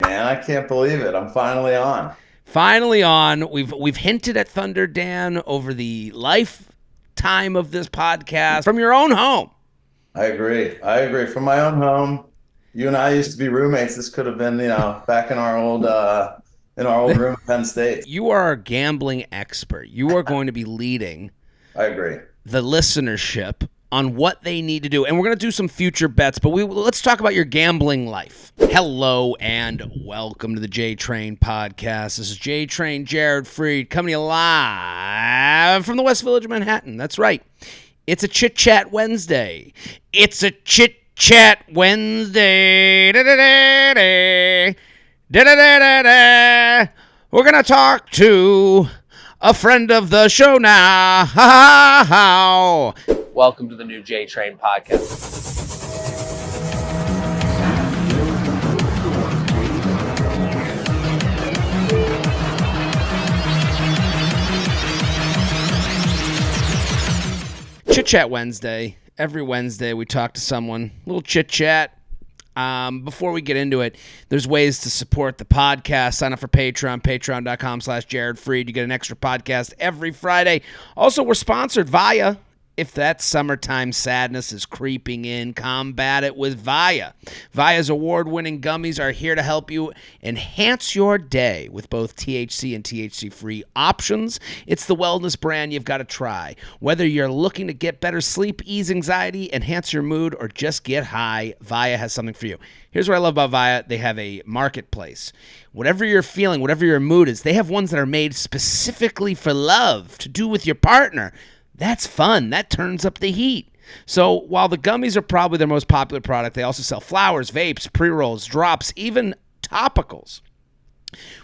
man. I can't believe it. I'm finally on. Finally on. We've hinted at Thunder Dan over the lifetime of this podcast from your own home. I agree. From my own home. You and I used to be roommates. This could have been, back in our old room at Penn State. You are a gambling expert. You are going to be leading I agree. the listenership on what they need to do. And we're going to do some future bets, but let's talk about your gambling life. Hello and welcome to the JTrain Podcast. This is JTrain Jared Freid coming to you live from the West Village of Manhattan. That's right. It's a Chit Chat Wednesday. It's a Chit Chat Wednesday. Da-da-da-da. Da-da-da-da-da. We're going to talk to a friend of the show now. Welcome to the new JTrain Podcast. Chit Chat Wednesday. Every Wednesday we talk to someone, a little chit chat. Before we get into it, there's ways to support the podcast. Sign up for Patreon, patreon.com/Jared Freid. You get an extra podcast every Friday. Also, we're sponsored via. If that summertime sadness is creeping in, combat it with Via. Via's award-winning gummies are here to help you enhance your day with both THC and THC-free options. It's the wellness brand you've got to try. Whether you're looking to get better sleep, ease anxiety, enhance your mood, or just get high, Via has something for you. Here's what I love about Via. They have a marketplace. Whatever you're feeling, whatever your mood is, they have ones that are made specifically for love, to do with your partner. That's fun. That turns up the heat. So while the gummies are probably their most popular product, they also sell flowers, vapes, pre-rolls, drops, even topicals.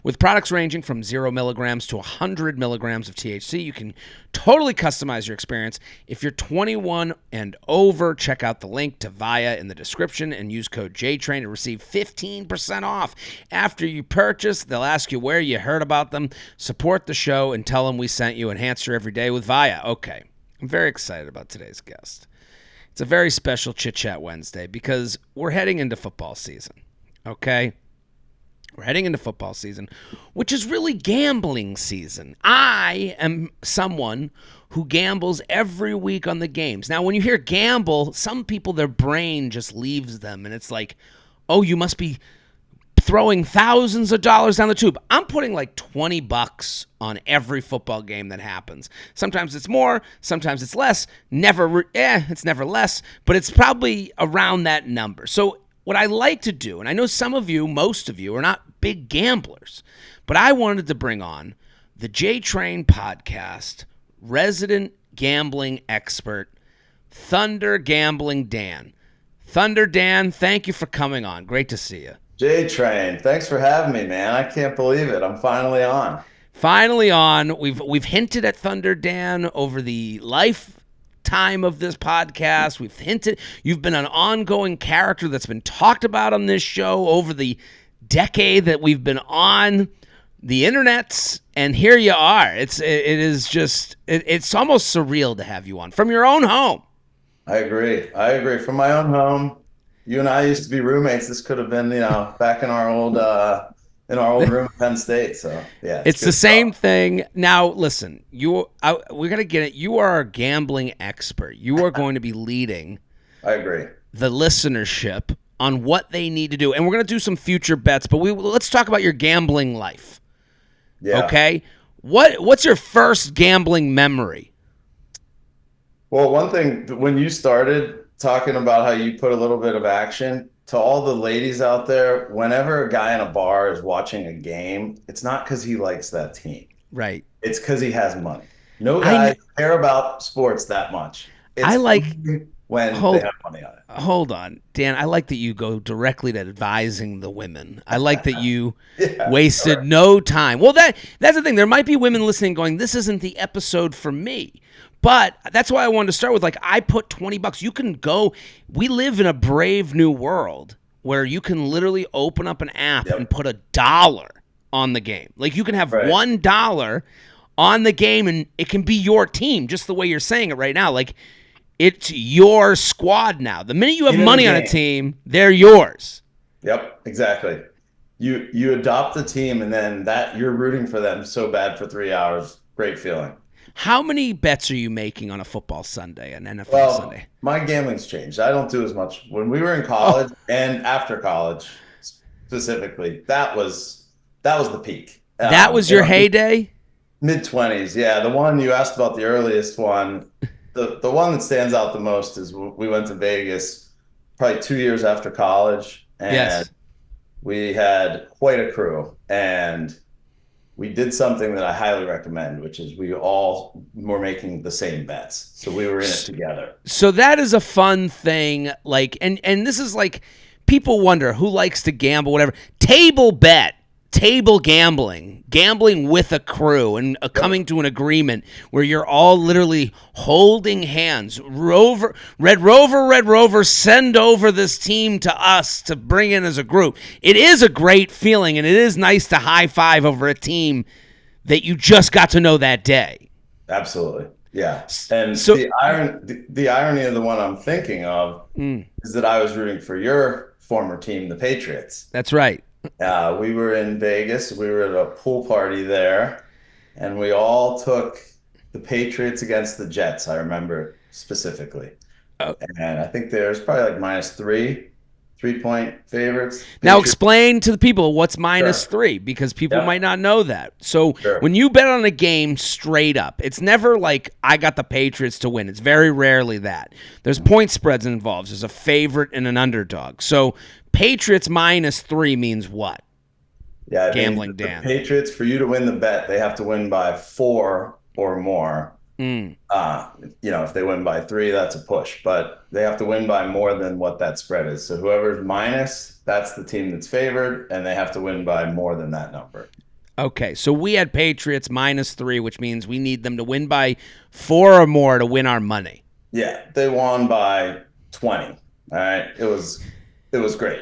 With products ranging from 0 milligrams to 100 milligrams of THC, you can totally customize your experience. If you're 21 and over, check out the link to Via in the description and use code JTrain to receive 15% off. After you purchase, they'll ask you where you heard about them. Support the show and tell them we sent you. Enhance your everyday with Via. Okay, I'm very excited about today's guest. It's a very special Chit Chat Wednesday because we're heading into football season, okay? We're heading into football season, which is really gambling season. I am someone who gambles every week on the games. Now, when you hear gamble, some people, their brain just leaves them, and it's like, oh, you must be throwing thousands of dollars down the tube. I'm putting like $20 on every football game that happens. Sometimes it's more, sometimes it's less. It's never less, but it's probably around that number. So what I like to do, and I know some of you, most of you, are not big gamblers, but I wanted to bring on the JTrain Podcast resident gambling expert, Thunder Gamblin Dan. Thunder Dan, thank you for coming on. Great to see you. JTrain, thanks for having me, man. I can't believe it. I'm finally on. Finally on. We've hinted at Thunder Dan over the lifetime of this podcast. We've hinted. You've been an ongoing character that's been talked about on this show over the decade that we've been on the internets, and here you are. It's almost surreal to have you on from your own home. I agree. From my own home. You and I used to be roommates. This could have been, back in our old room at Penn State. So yeah, it's the same thing. Now, listen, we're gonna get it. You are a gambling expert. You are going to be leading. I agree. The listenership on what they need to do, and we're gonna do some future bets. But let's talk about your gambling life. Yeah. Okay. What's your first gambling memory? Well, one thing, when you started talking about how you put a little bit of action, to all the ladies out there, whenever a guy in a bar is watching a game, it's not because he likes that team. Right. It's because he has money. No guys care about sports that much. It's when they have money on it. Hold on, Dan. I like that you go directly to advising the women. I like that you wasted no time. Well, that's the thing. There might be women listening going, this isn't the episode for me. But that's why I wanted to start with, I put $20. You can go. We live in a brave new world where you can literally open up an app and put $1 on the game. You can have $1 on the game, and it can be your team, just the way you're saying it right now. It's your squad now. The minute you have money on a team, they're yours. Yep, exactly. you adopt the team, and then that you're rooting for them so bad for 3 hours. Great feeling. How many bets are you making on a football Sunday, an NFL Well, Sunday? my gambling's changed. I don't do as much. When we were in Oh, college and after college, specifically, that was the peak. that was your heyday? Mid-20s, yeah. The one you asked about, the earliest one, the one that stands out the most is we went to Vegas probably 2 years after college, and Yes. we had quite a crew, and we did something that I highly recommend, which is we all were making the same bets. So we were in it together. So that is a fun thing. Like, and this is like, people wonder who likes to gamble, whatever. Table gambling with a crew, and coming to an agreement where you're all literally holding hands. Red Rover, send over this team to us to bring in as a group. It is a great feeling, and it is nice to high five over a team that you just got to know that day. Absolutely. Yeah. And So the irony of the one I'm thinking of is that I was rooting for your former team, the Patriots. that's right. We were in Vegas. We were at a pool party there, and we all took the Patriots against the Jets. I remember specifically. Oh. And I think there's probably like -3 point favorites. Now Patriots. explain to the people what's minus Sure. 3, because people Yeah. might not know that. So Sure. when you bet on a game straight up, it's never like I got the Patriots to win. It's very rarely that. There's point spreads involved. There's a favorite and an underdog. So Patriots -3 means what? Yeah, Gambling the Dan. Patriots, for you to win the bet, they have to win by 4 or more. Mm. If they win by 3, that's a push, but they have to win by more than what that spread is. So whoever's minus, that's the team that's favored, and they have to win by more than that number. Okay, so we had Patriots -3, which means we need them to win by 4 or more to win our money. Yeah, they won by 20. All right, it was great.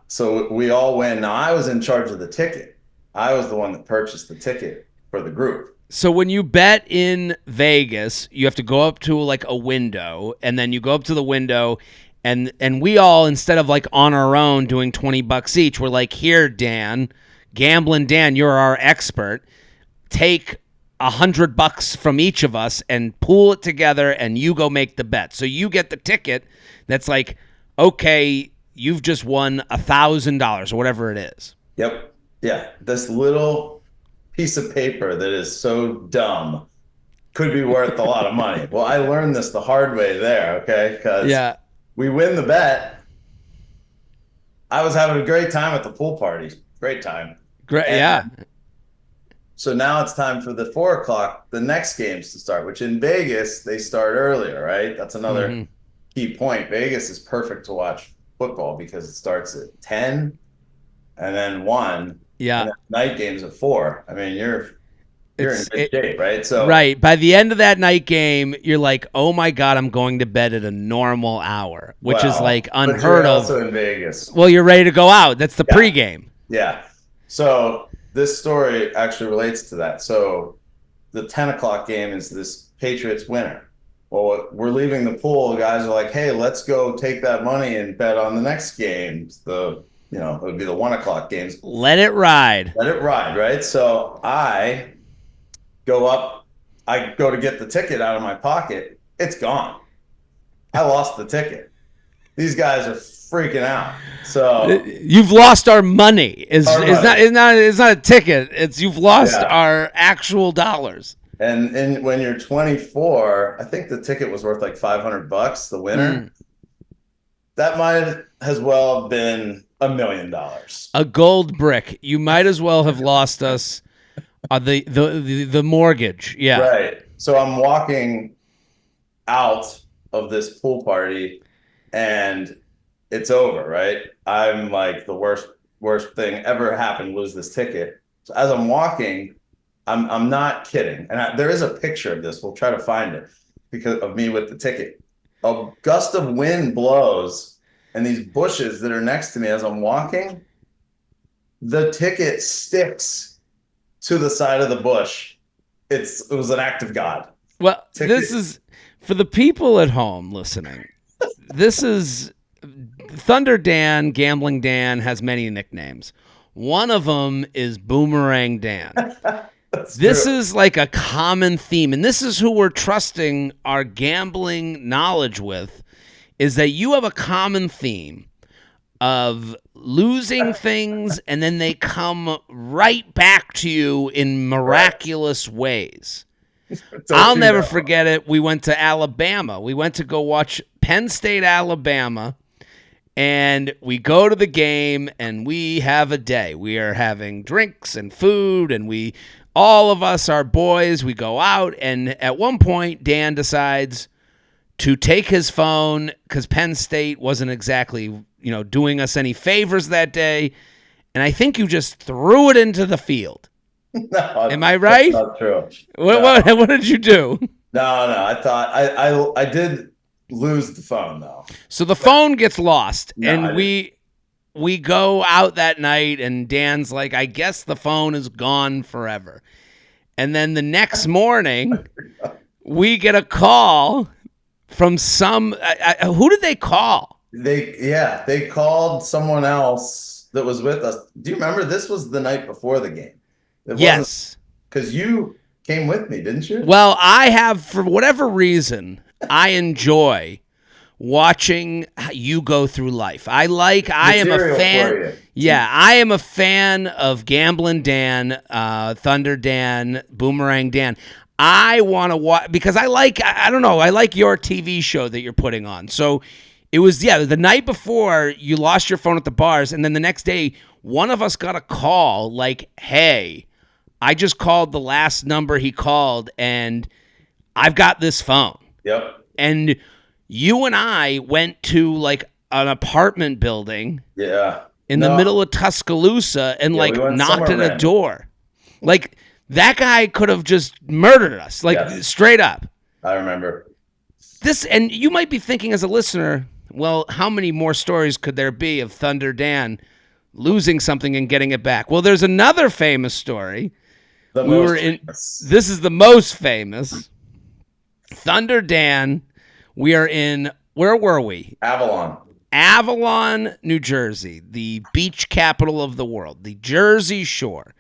So we all win. Now I was in charge of the ticket. I was the one that purchased the ticket for the group. So when you bet in Vegas, you have to go up to like a window, and then you go up to the window, and we all, instead of like on our own doing $20 each, we're like, here, Dan, Gamblin Dan, you're our expert. Take $100 from each of us and pool it together, and you go make the bet. So you get the ticket that's like, okay, you've just won $1,000 or whatever it is. Yep. Yeah. This little piece of paper that is so dumb could be worth a lot of money. Well, I learned this the hard way there, okay? Because Yeah. we win the bet. I was having a great time at the pool party. Great time. Great. And Yeah. so now it's time for the 4 o'clock, the next games to start, which in Vegas, they start earlier, right? That's another key point. Vegas is perfect to watch football because it starts at 10 and then 1. Yeah. And then night games at 4. I mean, you're in good shape, right? So right. By the end of that night game, you're like, oh my God, I'm going to bed at a normal hour, which is like but unheard you're of. also in Vegas. Well, you're ready to go out. That's the pregame. Yeah. So this story actually relates to that. So the 10 o'clock game is this Patriots winner. Well, we're leaving the pool. The guys are like, hey, let's go take that money and bet on the next games. It would be the 1 o'clock games. Let it ride. Let it ride, right? So I go up. I go to get the ticket out of my pocket. It's gone. I lost the ticket. These guys are freaking out. So You've lost our money. It's money. not a ticket. It's you've lost our actual dollars. And when you're 24, I think the ticket was worth like $500, the winner. That might as well been $1 million. A gold brick. You might as well have lost us the mortgage. Yeah. Right. So I'm walking out of this pool party and it's over, right? I'm like, the worst thing ever happened was this ticket. So as I'm walking, I'm not kidding. And there is a picture of this. We'll try to find it because of me with the ticket. A gust of wind blows, and these bushes that are next to me as I'm walking, the ticket sticks to the side of the bush. It was an act of God. Well, this is for the people at home listening. This is Thunder Dan, Gambling Dan has many nicknames. One of them is Boomerang Dan. This is like a common theme, and this is who we're trusting our gambling knowledge with, is that you have a common theme of losing things and then they come right back to you in miraculous ways. I'll never forget it. We went to Alabama. We went to go watch Penn State, Alabama, and we go to the game and we have a day. We are having drinks and food, and all of us are boys. We go out, and at one point, Dan decides to take his phone because Penn State wasn't exactly, doing us any favors that day. And I think you just threw it into the field. No, am I right? That's not true. What did you do? No. I thought I did lose the phone though. So the phone gets lost, and we go out that night, and Dan's like, I guess the phone is gone forever. And then the next morning, we get a call from who did they call? They called someone else that was with us. Do you remember? This was the night before the game. Yes. Because you came with me, didn't you? Well, I have, for whatever reason, I enjoy watching you go through life. I am a fan. Yeah, I am a fan of Gamblin Thunder Dan, Boomerang Dan. I want to watch because I like your TV show that you're putting on. So it was, the night before you lost your phone at the bars, and then the next day, one of us got a call like, hey, I just called the last number he called, and I've got this phone. Yep. And you and I went to like an apartment building in the middle of Tuscaloosa and we knocked at a door. Like that guy could have just murdered us, straight up. I remember. This, and you might be thinking as a listener, well, how many more stories could there be of Thunder Dan losing something and getting it back? Well, there's another famous story. This is the most famous. Thunder Dan, we are in, where were we? Avalon, New Jersey, the beach capital of the world, the Jersey Shore.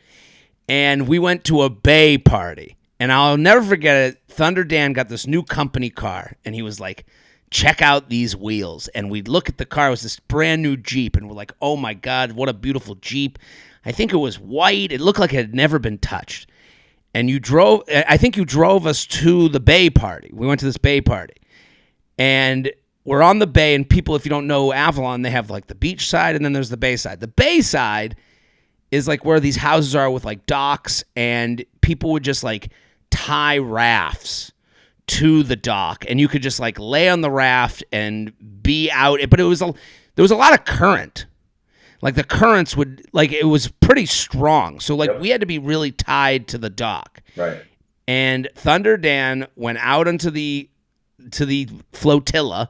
And we went to a bay party. And I'll never forget it. Thunder Dan got this new company car, and he was like, check out these wheels. And we look at the car. It was this brand new Jeep, and we're like, oh, my God, what a beautiful Jeep. I think it was white. It looked like it had never been touched. And I think you drove us to the bay party. We went to this bay party. And we're on the bay, and people, if you don't know Avalon, they have like the beach side, and then there's the bay side. The bay side is like where these houses are with like docks, and people would just like tie rafts to the dock, and you could just like lay on the raft and be out. But there was a lot of current. Like the currents it was pretty strong. So we had to be really tied to the dock. Right. And Thunder Dan went out to the flotilla,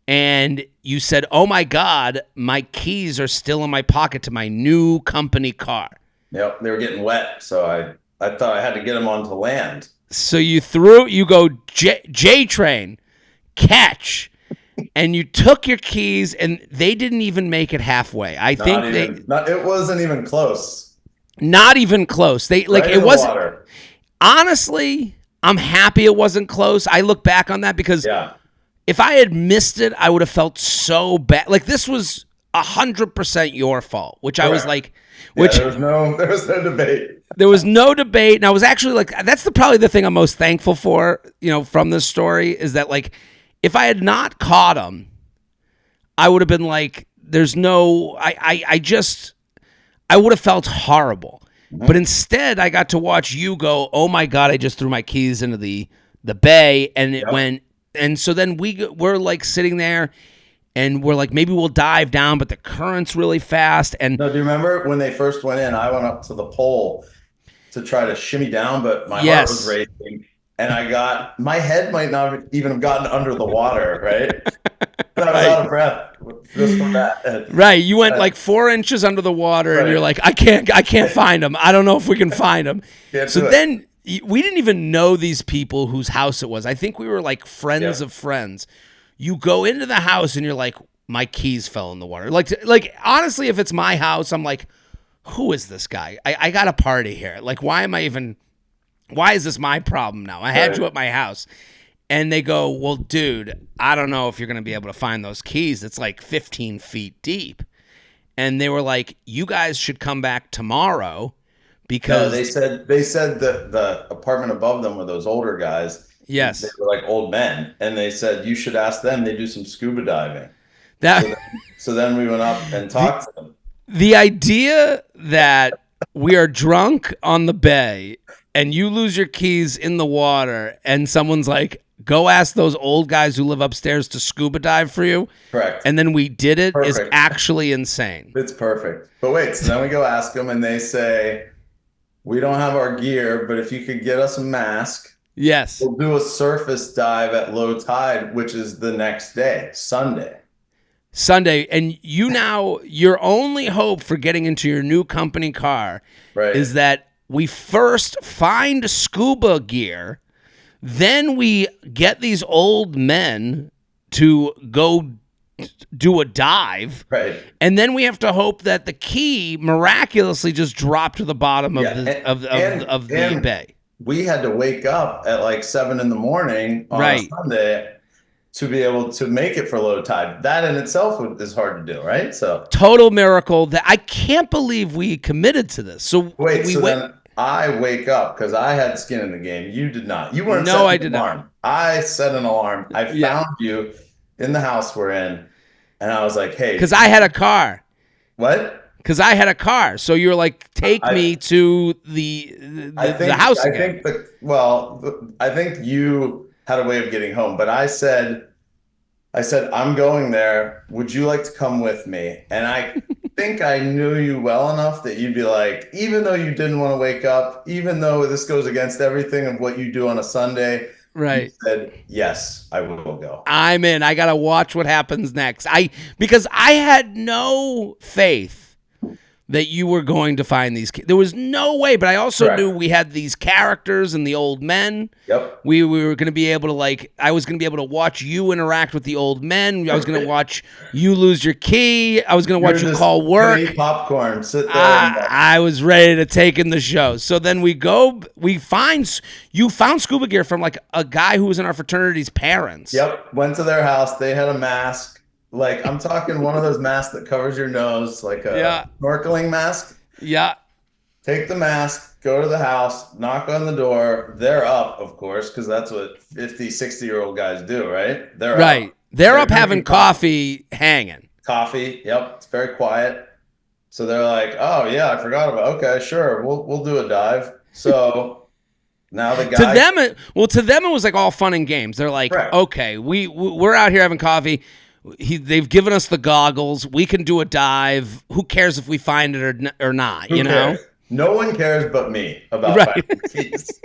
and you said, oh my God, my keys are still in my pocket to my new company car. Yep, they were getting wet, so I thought I had to get them onto land. So you go JTrain, catch, and you took your keys, and they didn't even make it halfway. It wasn't even close. Not even close. It wasn't. Water. Honestly, I'm happy it wasn't close. I look back on that because if I had missed it, I would have felt so bad. Like this was 100% your fault, which Correct. I was like, there was no debate. There was no debate, and I was actually like, that's probably the thing I'm most thankful for, from this story is that like, if I had not caught him, I would have been like, there's no, I would have felt horrible. Mm-hmm. But instead, I got to watch you go, oh my God, I just threw my keys into the bay, and it went, and so then we're like sitting there, and we're like, maybe we'll dive down, but the current's really fast. And no, do you remember when they first went in, I went up to the pole to try to shimmy down, but my heart was racing. And my head might not even have gotten under the water, right? I was out of breath just from that. Right. You went like 4 inches under the water, and you're like, I can't find him. I don't know if we can find him. So then we didn't even know these people whose house it was. I think we were like friends of friends. You go into the house, and you're like, my keys fell in the water. Like honestly, if it's my house, I'm like, who is this guy? I got a party here. Like, why is this my problem now? I had you at my house. And they go, well, dude, I don't know if you're going to be able to find those keys. It's like 15 feet deep. And they were like, you guys should come back tomorrow because they said that the apartment above them were those older guys. Yes. They were like old men. And they said, you should ask them. They do some scuba diving. So then we went up and talked to them. The idea that we are drunk on the bay and you lose your keys in the water and someone's like, go ask those old guys who live upstairs to scuba dive for you. Correct. And then we did it is actually insane. It's perfect. But wait, so then we go ask them and they say, we don't have our gear, but if you could get us a mask, yes, we'll do a surface dive at low tide, which is the next day, Sunday. And your only hope for getting into your new company car is that we first find scuba gear. Then we get these old men to go do a dive. Right. And then we have to hope that the key miraculously just dropped to the bottom of the bay. We had to wake up at like 7 a.m. on a Sunday to be able to make it for low tide. That in itself is hard to do, right? So total miracle. That I can't believe we committed to this. So then I wake up because I had skin in the game. You did not. You weren't. No, I did not. I set an alarm. I found you in the house we're in, and I was like, "Hey," because I had a car. What? Because I had a car. So you're like, take me to the house again. I think you had a way of getting home, but I said, I'm going there. Would you like to come with me? And I think I knew you well enough that you'd be like, even though you didn't want to wake up, even though this goes against everything of what you do on a Sunday, right? You said, yes, I will go. I'm in. I got to watch what happens next. Because I had no faith that you were going to find these kids. There was no way, but I also knew we had these characters and the old men. Yep. We were going to be able to I was going to be able to watch you interact with the old men. I was going to watch you lose your key. I was going to watch you call work. Eat popcorn, sit there. I was ready to take in the show. So then you found scuba gear from like a guy who was in our fraternity's parents. Yep. Went to their house. They had a mask. Like, I'm talking one of those masks that covers your nose, like a snorkeling mask. Yeah. Take the mask, go to the house, knock on the door. They're up, of course, because that's what 50, 60-year-old guys do, right? They're up. They're up having coffee, hanging. Coffee, yep. It's very quiet. So they're like, oh, yeah, I forgot about it. Okay, sure. We'll do a dive. So now the guy... To them, it was like all fun and games. They're like, okay, we're out here having coffee. They've given us the goggles. We can do a dive. Who cares if we find it or not? Who cares? No one cares but me about finding keys,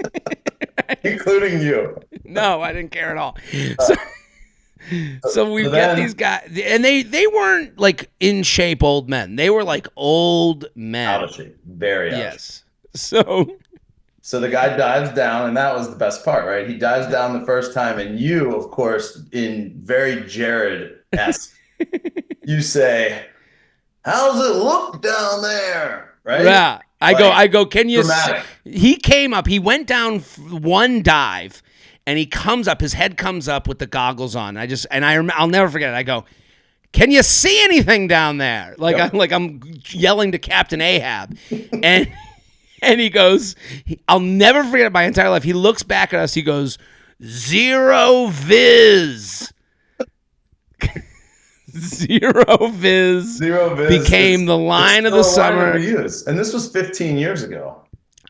including you. No, I didn't care at all. So we get these guys, and they weren't like in shape old men. They were like old men, out of shape, very out of shape. So the guy dives down, and that was the best part, right? He dives down the first time, and you, of course, in very Jared-esque, you say, how's it look down there? Right? Yeah. I go, can you see? He came up, he went down one dive, and he comes up, his head comes up with the goggles on. I'll never forget it. I go, can you see anything down there? I'm yelling to Captain Ahab. And he goes, I'll never forget it my entire life. He looks back at us. He goes, zero viz. Zero viz became the line of the summer. And this was 15 years ago.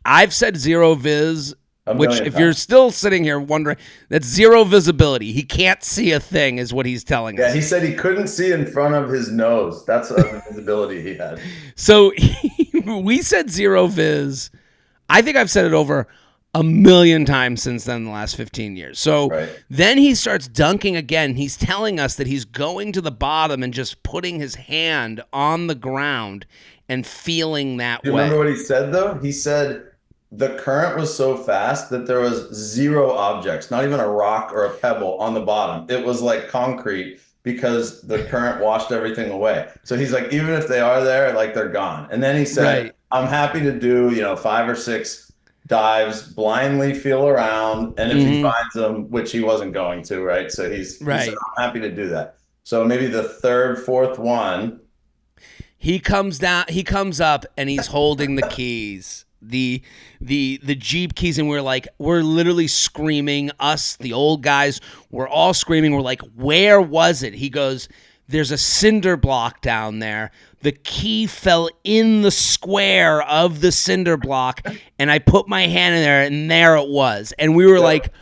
I've said zero viz, which if you're still sitting here wondering, that's zero visibility. He can't see a thing is what he's telling us. Yeah, he said he couldn't see in front of his nose. That's the visibility he had. So we said zero viz. I think I've said it over 1,000,000 times since then in the last 15 years. So then he starts dunking again. He's telling us that he's going to the bottom and just putting his hand on the ground and feeling that way. Remember what he said, though? He said the current was so fast that there was zero objects, not even a rock or a pebble on the bottom. It was like concrete. because the current washed everything away. So he's like, even if they are there, like they're gone. And then he said, Right. I'm happy to do, 5 or 6 dives, blindly feel around. And if he finds them, which he wasn't going to, right? So he said, Right. I'm happy to do that. So maybe the third, fourth one. He comes up and he's holding the keys. The Jeep keys, and we're literally screaming. Us, the old guys, we're all screaming. We're like, where was it? He goes, there's a cinder block down there. The key fell in the square of the cinder block, and I put my hand in there, and there it was. And we were like,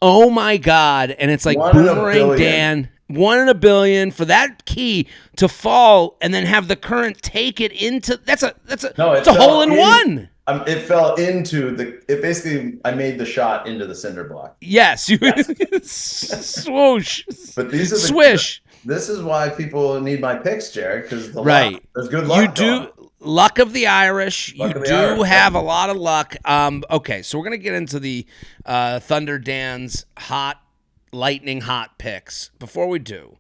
oh my God. And it's like Boomerang Dan. 1 in a billion for that key to fall and then have the current take it into. That's a hole in one. It fell into it basically, I made the shot into the cinder block. Yes. Swoosh. But these are swish. This is why people need my picks, Jared, because there's good luck. You do luck of the Irish. You do have a lot of luck. Okay, so we're gonna get into the Thunder Dan's lightning hot picks. Before we do,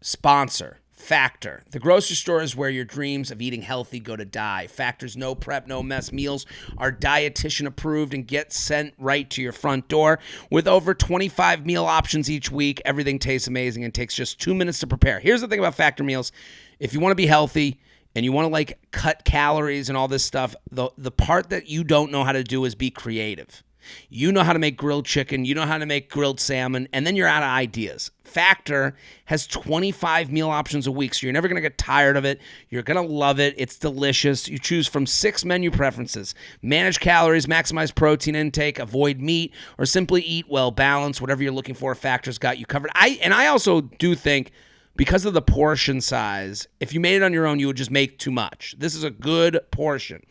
sponsor Factor. The grocery store is where your dreams of eating healthy go to die. Factor's no prep, no mess meals are dietitian approved and get sent right to your front door. With over 25 meal options each week, everything tastes amazing and takes just 2 minutes to prepare. Here's the thing about Factor meals. If you want to be healthy and you want to cut calories and all this stuff, the part that you don't know how to do is be creative. You know how to make grilled chicken, you know how to make grilled salmon, and then you're out of ideas. Factor has 25 meal options a week, so you're never going to get tired of it. You're going to love it. It's delicious. You choose from 6 menu preferences. Manage calories, maximize protein intake, avoid meat, or simply eat well balanced. Whatever you're looking for, Factor's got you covered. I also do think, because of the portion size, if you made it on your own, you would just make too much. This is a good portion.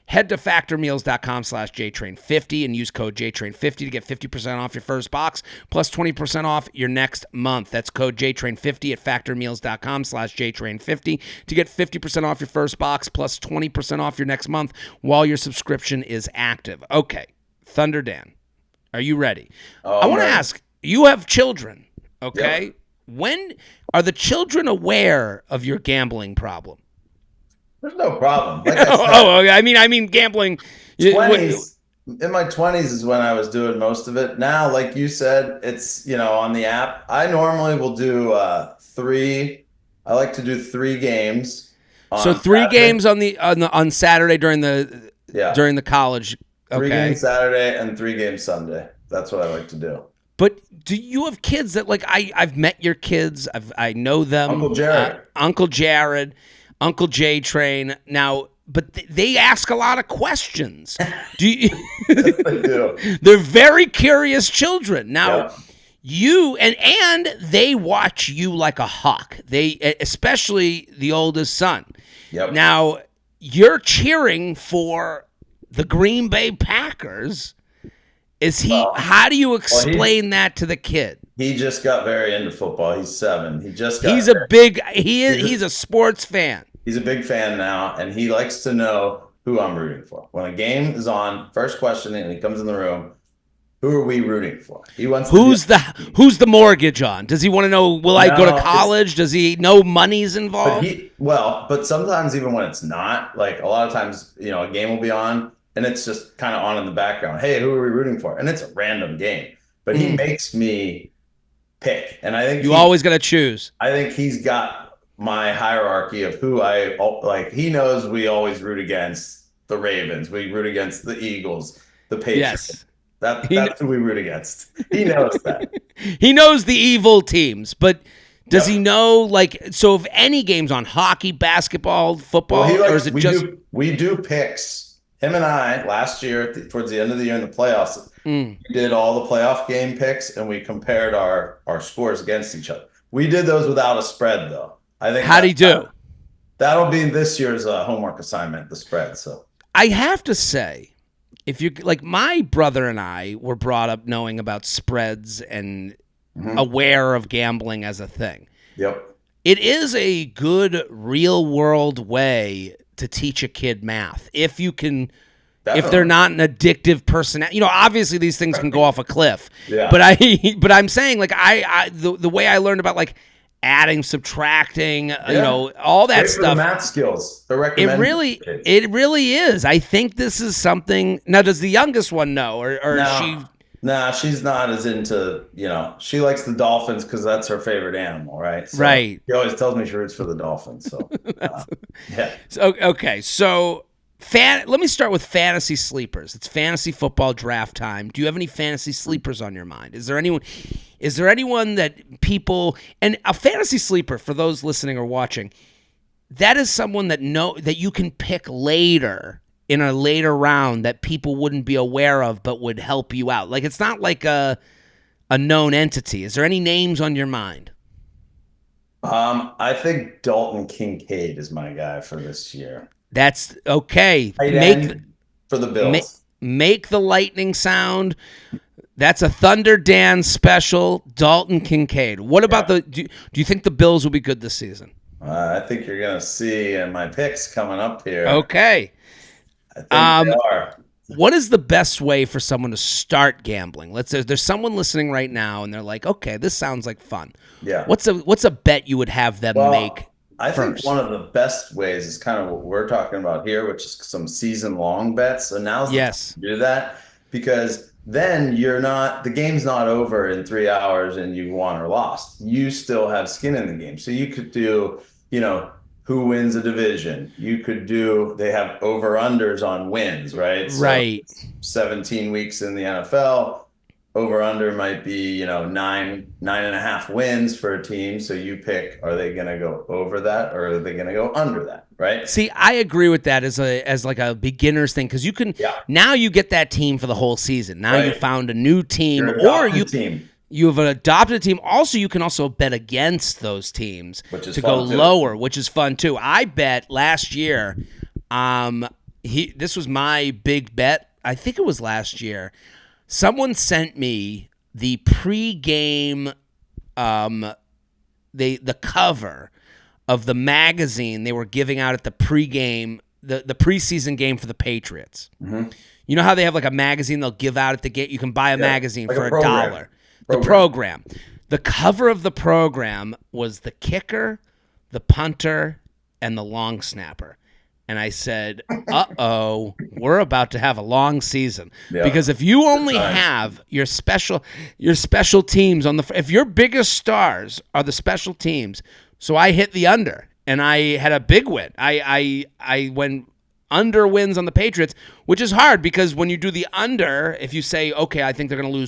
Head to factormeals.com/JTrain50 and use code JTrain50 to get 50% off your first box plus 20% off your next month. That's code JTrain50 at factormeals.com/JTrain50 to get 50% off your first box plus 20% off your next month while your subscription is active. Okay, Thunder Dan, are you ready? I want to ask, you have children, okay? Yep. When are the children aware of your gambling problem? There's no problem. Like I said, I mean gambling. 20s, in my 20s is when I was doing most of it. Now, like you said, it's, on the app. I normally will do 3. I like to do 3 games. So 3 games on Saturday during the college. Okay. 3 games Saturday and 3 games Sunday. That's what I like to do. But do you have kids that I've met your kids. I know them. Uncle Jared. Uncle JTrain. Now, but they ask a lot of questions. Do you? Yes, they do. They're very curious children. Now, you and they watch you like a hawk. They, especially the oldest son. Yep. Now, you're cheering for the Green Bay Packers. How do you explain that to the kid? He just got very into football. He's 7. He's a sports fan. He's a big fan now, and he likes to know who I'm rooting for. When a game is on, first question, and he comes in the room, who are we rooting for? He wants who's the mortgage on? Does he want to know, will I go to college? Does he know money's involved? But sometimes even when it's not, like a lot of times, a game will be on, and it's just kind of on in the background. Hey, who are we rooting for? And it's a random game. But he makes me pick. And I think you always got to choose. I think he's got my hierarchy of who I like. He knows we always root against the Ravens. We root against the Eagles, the Patriots. Yes. That's who we root against. He knows that. He knows the evil teams, but does he know, so if any game's on, hockey, basketball, football, or is it we do picks. Him and I, last year, towards the end of the year in the playoffs, we did all the playoff game picks, and we compared our scores against each other. We did those without a spread, though. I think. How'd he do? That'll be this year's homework assignment, the spread. So I have to say, if you my brother and I were brought up knowing about spreads and aware of gambling as a thing. Yep. It is a good real world way to teach a kid math if you can. Definitely. If they're not an addictive person, obviously these things can go off a cliff. Yeah. But I'm saying, the way I learned about adding, subtracting, all that Great stuff. for the math skills. They're recommended. It really is. I think this is something. Now, does the youngest one know, or no, she? Nah, she's not as into, she likes the Dolphins because that's her favorite animal, right? So right. She always tells me she roots for the Dolphins. So, yeah. So, okay. So, let me start with fantasy sleepers. It's fantasy football draft time. Do you have any fantasy sleepers on your mind? Is there anyone that people, and a fantasy sleeper, for those listening or watching, that is someone that you can pick later in a later round that people wouldn't be aware of but would help you out. Like, it's not like a known entity. Is there any names on your mind? I think Dalton Kincaid is my guy for this year. That's okay. For the Bills. Make the lightning sound. That's a Thunder Dan special. Dalton Kincaid. What about do you think the Bills will be good this season? I think you're going to see in my picks coming up here. Okay. I think they are. What is the best way for someone to start gambling? Let's say there's someone listening right now and they're like, okay, this sounds like fun. Yeah. What's a bet you would have them make? I think one of the best ways is kind of what we're talking about here, which is some season-long bets. So now's the time to do that, because then the game's not over in 3 hours and you won or lost. You still have skin in the game. So you could do, who wins a division. You could do, they have over-unders on wins, right? So right. 17 weeks in the NFL. Over-under might be, 9.5 wins for a team. So you pick, are they going to go over that or are they going to go under that, right? See, I agree with that as like a beginner's thing, because you can now you get that team for the whole season. Now you found a new team, you have an adopted team. Also, you can also bet against those teams to go lower, which is fun too. I bet last year. This was my big bet. I think it was last year. Someone sent me the pregame, the cover of the magazine they were giving out at the pregame, the preseason game for the Patriots. Mm-hmm. You know how they have like a magazine they'll give out at the gate? You can buy a magazine for $1. The program. The cover of the program was the kicker, the punter, and the long snapper. And I said, uh-oh, we're about to have a long season. Yeah. Because if you only have your special teams if your biggest stars are the special teams, so I hit the under, and I had a big win. I went under wins on the Patriots, which is hard because when you do the under, if you say, okay, I think they're going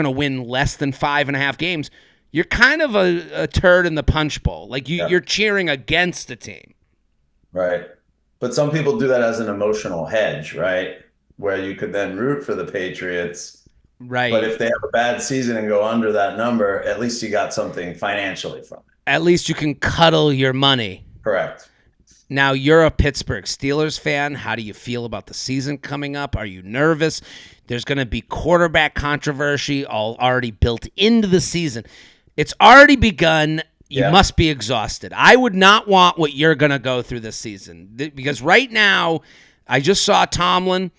to win less than 5.5 games, you're kind of a turd in the punch bowl. Like you're cheering against a team. Right. But some people do that as an emotional hedge, right? Where you could then root for the Patriots. Right. But if they have a bad season and go under that number, at least you got something financially from it. At least you can cuddle your money. Correct. Now, you're a Pittsburgh Steelers fan. How do you feel about the season coming up? Are you nervous? There's going to be quarterback controversy already built into the season. It's already begun. You must be exhausted. I would not want what you're going to go through this season, because right now, I just saw Tomlin,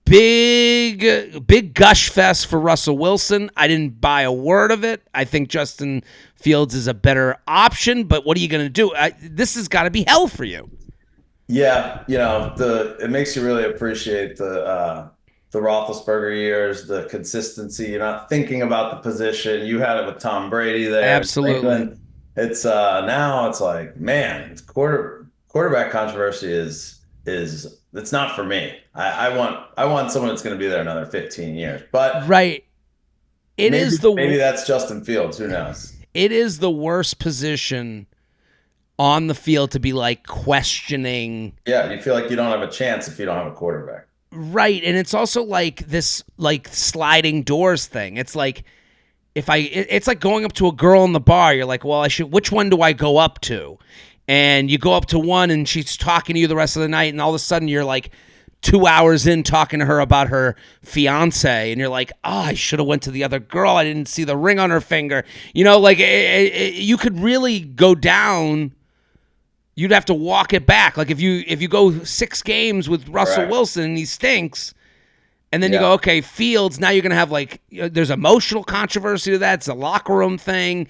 big gush fest for Russell Wilson. I didn't buy a word of it. I think Justin Fields is a better option, but what are you going to do? This has got to be hell for you. Yeah, it makes you really appreciate the Roethlisberger years, the consistency. You're not thinking about the position. You had it with Tom Brady there. Absolutely. It's now it's like, man, quarterback controversy is it's not for me. I want someone that's going to be there another 15 years. But right, maybe that's Justin Fields. Who knows? It is the worst position on the field to be like questioning. Yeah, you feel like you don't have a chance if you don't have a quarterback. Right, and it's also like this like sliding doors thing. It's like it's like going up to a girl in the bar. You're like, well, which one do I go up to? And you go up to one and she's talking to you the rest of the night, and all of a sudden you're like 2 hours in talking to her about her fiance, and you're like, oh, I should have went to the other girl. I didn't see the ring on her finger. Like you could really go down. You'd have to walk it back. Like if you go 6 games with Russell Wilson and he stinks, and then you go, okay, Fields, now you're going to have there's emotional controversy to that. It's a locker room thing.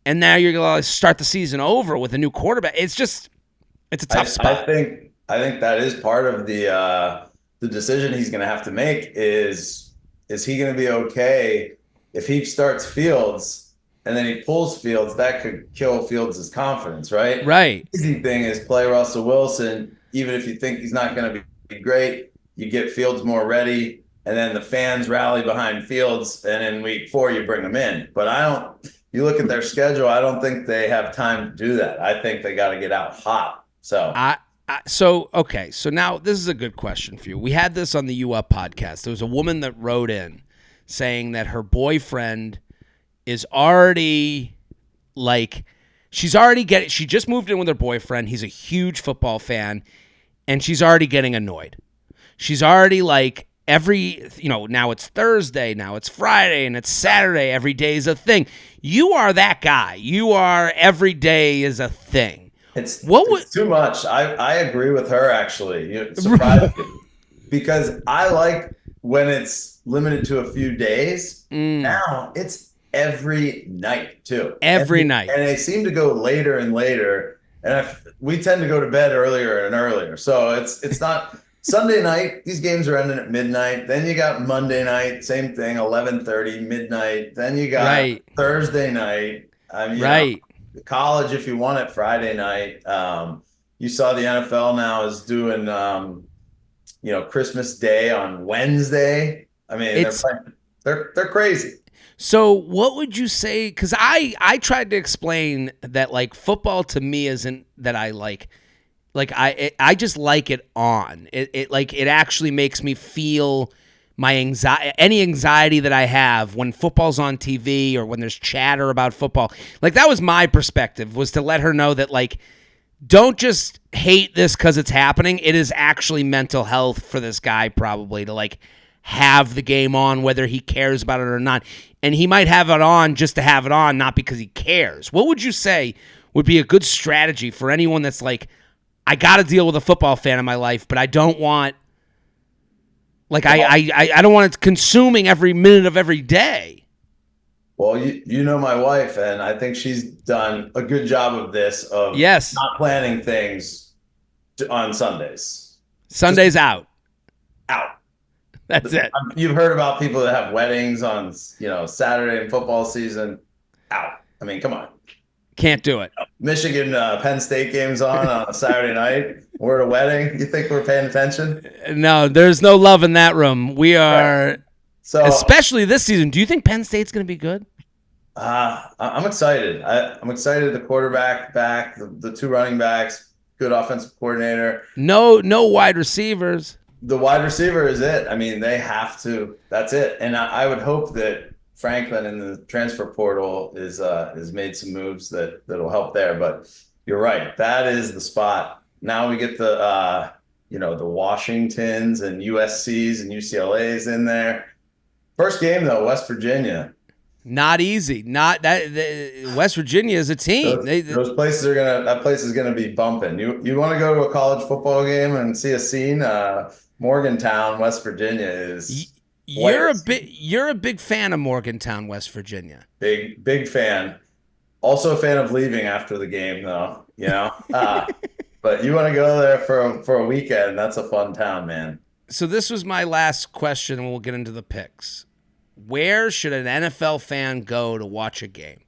and now you're going to start the season over with a new quarterback. It's a tough spot. I think that is part of the decision he's going to have to make is he going to be okay if he starts Fields and then he pulls Fields? That could kill Fields' confidence, right? Right. The easy thing is play Russell Wilson, even if you think he's not going to be great. You get Fields more ready, and then the fans rally behind Fields, and in week 4 you bring him in. But you look at their schedule, I don't think they have time to do that. I think they got to get out hot. So So now this is a good question for you. We had this on the U Up podcast. There was a woman that wrote in saying that her boyfriend is already she just moved in with her boyfriend. He's a huge football fan, and she's already getting annoyed. She's already now it's Thursday, now it's Friday, and it's Saturday. Every day is a thing. You are that guy. You are every day is a thing. It's too much. I agree with her, actually. It's surprising because I like when it's limited to a few days. Now it's every night too. Every night. And they seem to go later and later. And we tend to go to bed earlier and earlier. So it's not Sunday night. These games are ending at midnight. Then you got Monday night, same thing, 11:30, midnight. Then you got Thursday night. College, if you want it, Friday night. You saw the NFL now is doing, Christmas Day on Wednesday. I mean, they're crazy. So what would you say? Because I tried to explain that football to me isn't that I like I just like it on. It actually makes me feel my anxiety that I have when football's on TV or when there's chatter about football. That was my perspective, was to let her know that don't just hate this because it's happening. It is actually mental health for this guy probably to have the game on whether he cares about it or not. And he might have it on just to have it on, not because he cares. What would you say would be a good strategy for anyone that's I got to deal with a football fan in my life, but I don't want I don't want it consuming every minute of every day. Well, you know my wife, and I think she's done a good job of this, of not planning things on Sundays. Sundays out. That's it. You've heard about people that have weddings on, Saturday in football season. Out. I mean, come on. Can't do it. Michigan, Penn State games on a Saturday night. We're at a wedding. You think we're paying attention? No, there's no love in that room. We are, right. So especially this season. Do you think Penn State's going to be good? I'm excited. I'm excited. The quarterback back, the 2 running backs, good offensive coordinator. No wide receivers. The wide receiver is it. I mean, they have to. That's it. And I would hope that Franklin in the transfer portal is made some moves that'll help there. But you're right. That is the spot. Now we get the the Washingtons and USCs and UCLAs in there. First game though, West Virginia. Not easy. Not that West Virginia is a team. Those places that place is gonna be bumping. You want to go to a college football game and see a scene? Morgantown, West Virginia is. You're a big fan of Morgantown, West Virginia. Big fan. Also a fan of leaving after the game, though. But you want to go there for a weekend? That's a fun town, man. So this was my last question, and we'll get into the picks. Where should an NFL fan go to watch a game?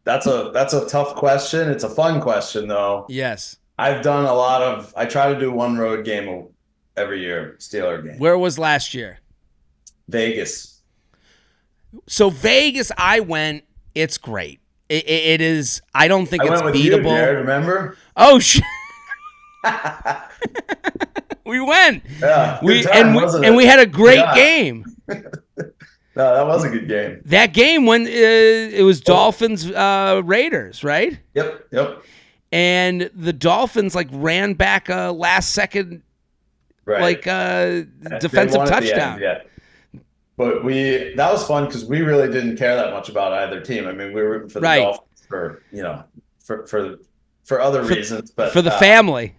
That's a tough question. It's a fun question, though. Yes. I try to do one road game every year, Steeler game. Where was last year? Vegas. So Vegas, I went. It's great. It is. I don't think it's beatable. You, Jared, remember? Oh shit. We went. Yeah, we had a great game. No, that was a good game. That game when it was Dolphins Raiders, right? Yep. And the Dolphins ran back a last second defensive touchdown. Yeah. But that was fun because we really didn't care that much about either team. I mean, we were rooting for the Dolphins for other reasons, but for the family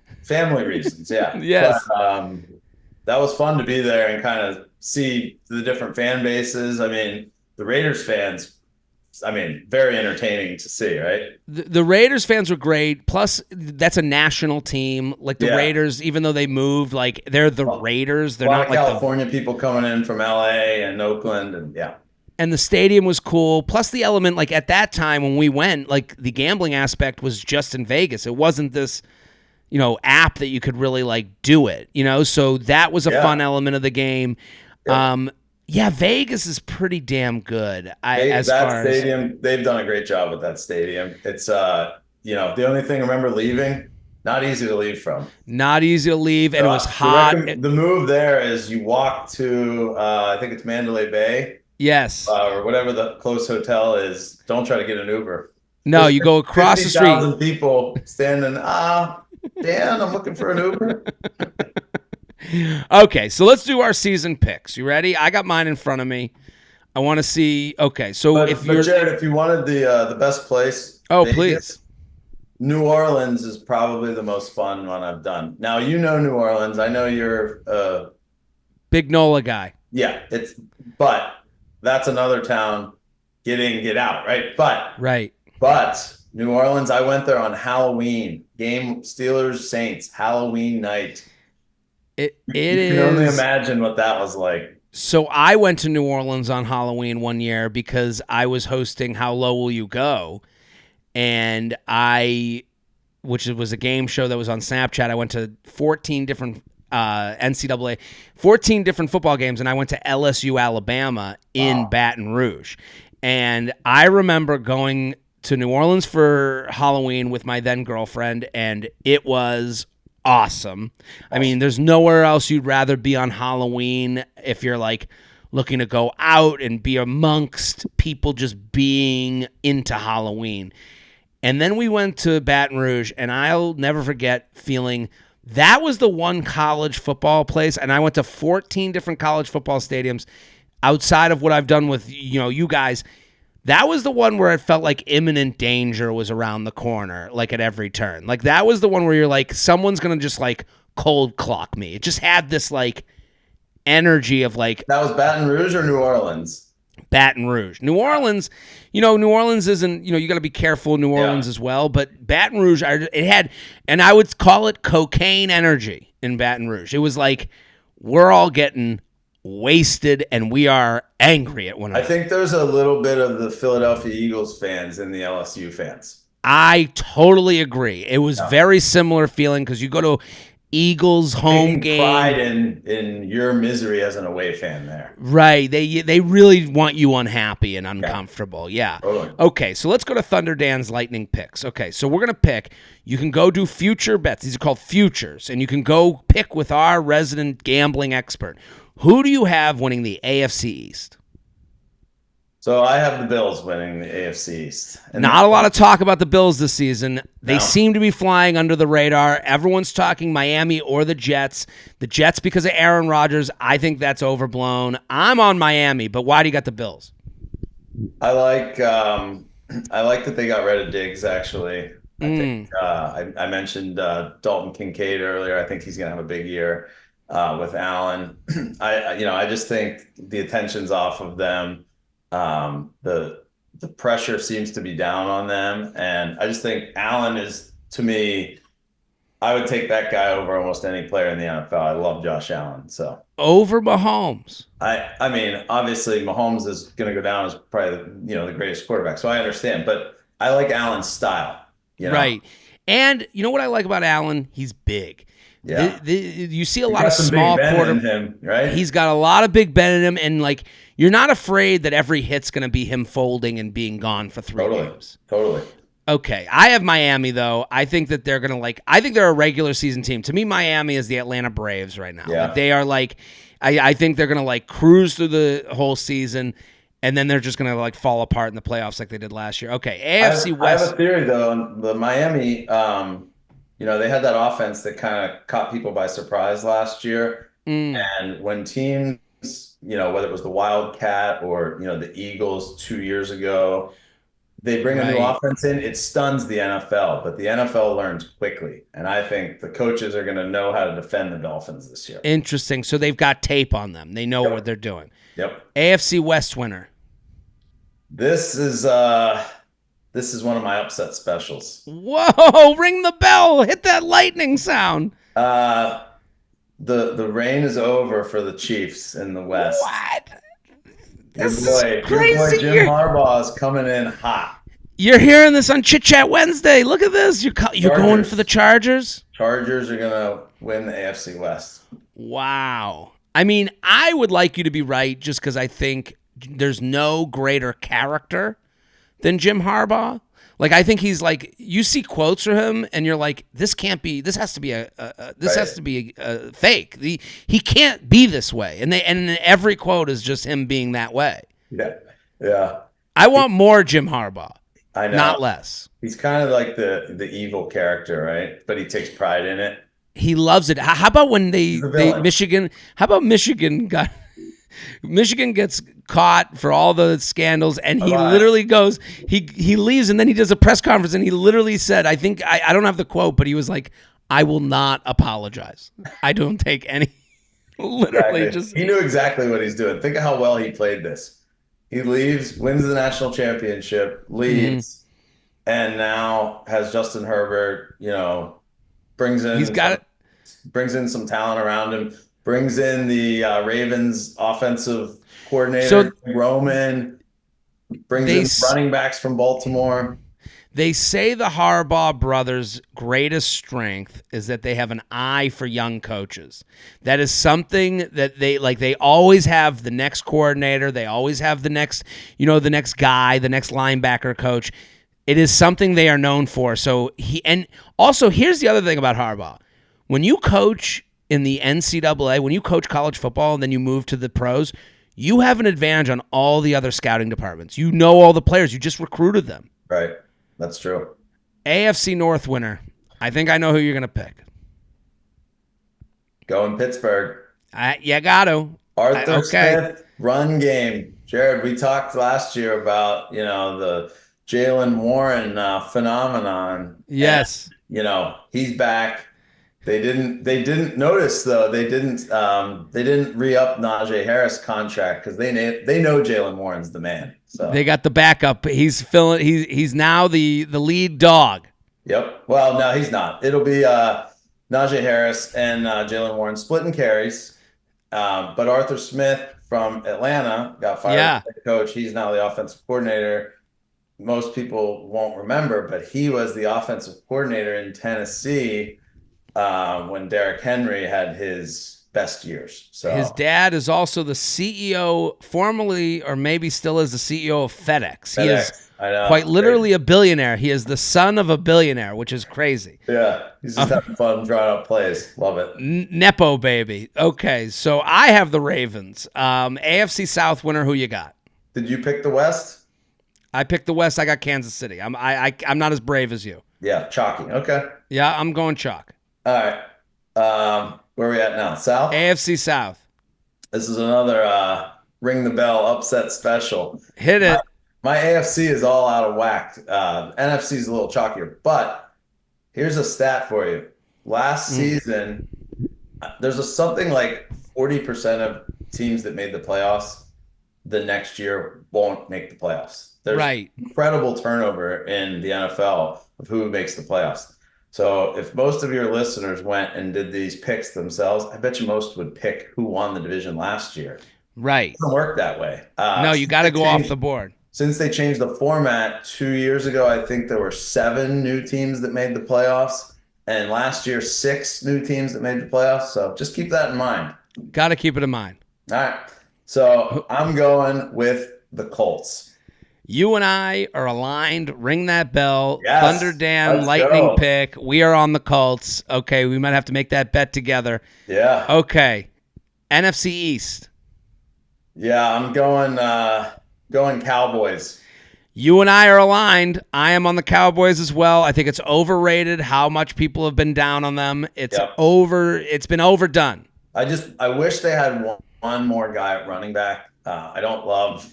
reasons, yeah. Yes. But, that was fun to be there and kind of see the different fan bases. I mean, the Raiders fans I mean, very entertaining to see, right? The Raiders fans were great. Plus, that's a national team. Like the Yeah. Raiders, even though they moved, like they're the Well, Raiders. a They're lot not of like California people coming in from LA and Oakland, and yeah. and the stadium was cool. Plus the element, like at that time when we went, like the gambling aspect was just in Vegas. It wasn't this, app that you could really like do it, So that was a fun element of the game. Yeah. Yeah, Vegas is pretty damn good. They've done a great job with that stadium. It's the only thing I remember leaving, not easy to leave from. Not easy to leave, and it was hot. The move there is you walk to I think it's Mandalay Bay. Yes. Or whatever the close hotel is. Don't try to get an Uber. No, you go across the street. 50,000 people standing. Dan, I'm looking for an Uber. Okay, so let's do our season picks. You ready? I got mine in front of me. I want to see. Okay, so Jared, if you wanted the best place, Vegas, please. New Orleans is probably the most fun one I've done. Now New Orleans. I know you're a big NOLA guy. Yeah, but that's another town. Get in, get out, right? But New Orleans, I went there on Halloween. Game Steelers Saints Halloween night. You can only imagine what that was like. So I went to New Orleans on Halloween one year because I was hosting How Low Will You Go? And which was a game show that was on Snapchat. I went to 14 different NCAA, 14 different football games, and I went to LSU, Alabama in Baton Rouge. And I remember going to New Orleans for Halloween with my then girlfriend, and it was awesome. I mean, there's nowhere else you'd rather be on Halloween if you're like looking to go out and be amongst people just being into Halloween. And then we went to Baton Rouge, and I'll never forget feeling that was the one college football place, and I went to 14 different college football stadiums outside of what I've done with you guys. That was the one where it felt like imminent danger was around the corner, like at every turn. Like that was the one where you're like, someone's going to just like cold clock me. It just had this like energy of like. That was Baton Rouge or New Orleans? Baton Rouge. New Orleans, New Orleans isn't, you got to be careful in New Orleans as well. But Baton Rouge, it had, and I would call it cocaine energy in Baton Rouge. It was like, we're all getting wasted and we are angry at one another. I think there's a little bit of the Philadelphia Eagles fans and the LSU fans. I totally agree. It was very similar feeling because you go to Eagles home game. Pride in your misery as an away fan there. Right. They really want you unhappy and uncomfortable. Yeah. Totally. Okay, so let's go to Thunder Dan's lightning picks. Okay, so we're going to pick. You can go do future bets. These are called futures. And you can go pick with our resident gambling expert. Who do you have winning the AFC East? So I have the Bills winning the AFC East. Not a lot of talk about the Bills this season. They seem to be flying under the radar. Everyone's talking Miami or the Jets. The Jets because of Aaron Rodgers. I think that's overblown. I'm on Miami, but why do you got the Bills? I like that they got rid of Diggs, actually. I think I mentioned Dalton Kincaid earlier. I think he's going to have a big year with Allen. I just think the attention's off of them. The pressure seems to be down on them, and I just think Allen is, to me, I would take that guy over almost any player in the NFL. I love Josh Allen. So over Mahomes. I mean, obviously Mahomes is going to go down as probably the greatest quarterback. So I understand, but I like Allen's style. Right, and you know what I like about Allen? He's big. Yeah, you see a lot of small quarterbacks, right? He's got a lot of Big Ben in him, and like you're not afraid that every hit's going to be him folding and being gone for 3 games. Totally. Okay, I have Miami though. I think that they're going to I think they're a regular season team. To me, Miami is the Atlanta Braves right now. Yeah. Like, they are I think they're going to cruise through the whole season, and then they're just going to fall apart in the playoffs like they did last year. Okay, AFC West. I have a theory though. The Miami. They had that offense that kind of caught people by surprise last year. And when teams, whether it was the Wildcat or, the Eagles 2 years ago, they bring a new offense in, it stuns the NFL, but the NFL learns quickly. And I think the coaches are going to know how to defend the Dolphins this year. Interesting. So they've got tape on them. They know what they're doing. Yep. AFC West winner. This is one of my upset specials. Whoa, ring the bell. Hit that lightning sound. Uh, the reign is over for the Chiefs in the West. What? Your This is boy crazy. Jim Harbaugh is coming in hot. You're hearing this on Chit Chat Wednesday. Look at this. You're going for the Chargers? Chargers are going to win the AFC West. Wow. I mean, I would like you to be right just because I think there's no greater character than Jim Harbaugh. Like, I think he's like, you see quotes from him and you're like, this has to be a fake. He can't be this way. And every quote is just him being that way. Yeah. Yeah. I want more Jim Harbaugh. I know. Not less. He's kind of like the evil character, right? But he takes pride in it. He loves it. How about when Michigan gets caught for all the scandals, and he literally goes, he leaves, and then he does a press conference, and he literally said, I think, I don't have the quote, but he was like, I will not apologize. I don't take any. Literally, exactly. He knew exactly what he's doing. Think of how well he played this. He leaves, wins the national championship, leaves, and now has Justin Herbert, brings in some talent around him, brings in the Ravens offensive coordinator, Roman, brings in running backs from Baltimore. They say the Harbaugh brothers' greatest strength is that they have an eye for young coaches. That is something that they always have the next coordinator. They always have the next guy, the next linebacker coach. It is something they are known for. And also here's the other thing about Harbaugh. When you coach in the NCAA, when you coach college football and then you move to the pros, you have an advantage on all the other scouting departments. You know all the players. You just recruited them. Right. That's true. AFC North winner. I think I know who you're going to pick. Going Pittsburgh. You got to. Arthur Smith, run game. Jared, we talked last year about, the Jaylen Warren phenomenon. Yes. And, he's back. They didn't notice though. They didn't re-up Najee Harris contract because they know Jaylen Warren's the man. So they got the backup. He's now the lead dog. Yep. Well, no, he's not. It'll be Najee Harris and Jaylen Warren splitting carries. But Arthur Smith from Atlanta got fired as head coach. He's now the offensive coordinator. Most people won't remember, but he was the offensive coordinator in Tennessee when Derrick Henry had his best years. So his dad is also the CEO, formerly or maybe still is the CEO of FedEx. He is quite literally a billionaire. He is the son of a billionaire, which is crazy. Yeah, he's just having fun drawing up plays. Love it. Nepo baby. Okay, so I have the Ravens. AFC South winner. Who you got? Did you pick the West? I picked the West. I got Kansas City. I'm not as brave as you. Yeah, chalky. Okay. Yeah, I'm going chalk. All right. Where are we at now? South? AFC South. This is another ring the bell upset special. Hit it. My AFC is all out of whack. NFC is a little chalkier. But here's a stat for you. Last season, there's something like 40% of teams that made the playoffs the next year won't make the playoffs. There's incredible turnover in the NFL of who makes the playoffs. So if most of your listeners went and did these picks themselves, I bet you most would pick who won the division last year. Right. It doesn't work that way. No, you got to go off the board. Since they changed the format 2 years ago, I think there were 7 new teams that made the playoffs. And last year, 6 new teams that made the playoffs. So just keep that in mind. Got to keep it in mind. All right. So I'm going with the Colts. You and I are aligned. Ring that bell. Yes, Thunder Dan, lightning pick. We are on the Colts. Okay, we might have to make that bet together. Yeah. Okay. NFC East. Yeah, I'm going Cowboys. You and I are aligned. I am on the Cowboys as well. I think it's overrated how much people have been down on them. It's been overdone. I wish they had one more guy at running back. I don't love,